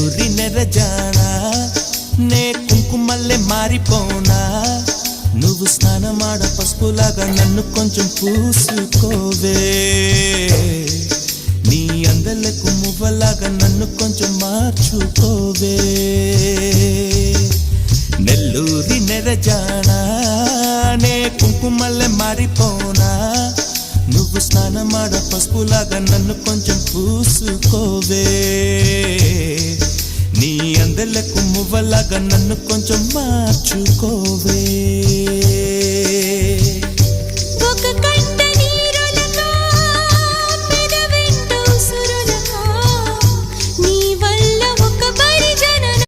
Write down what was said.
నెల్లూరి నెరజానా నే కుంకుమల్లే మారిపోనా నువ్వు స్నానమాడ పసుపులాగా నన్ను కొంచెం పూసుకోవే నీ అందలకు మువ్వలాగా నన్ను కొంచెం మార్చుకోవే నెల్లూరి నెరజానా నే కుంకుమల్లే మారిపోనా నువ్వు స్నానమాడ పసుపులాగా నన్ను కొంచెం పూసుకోవే నీ అందలకు మువ్వలాగా నన్ను కొంచెం మార్చుకోవే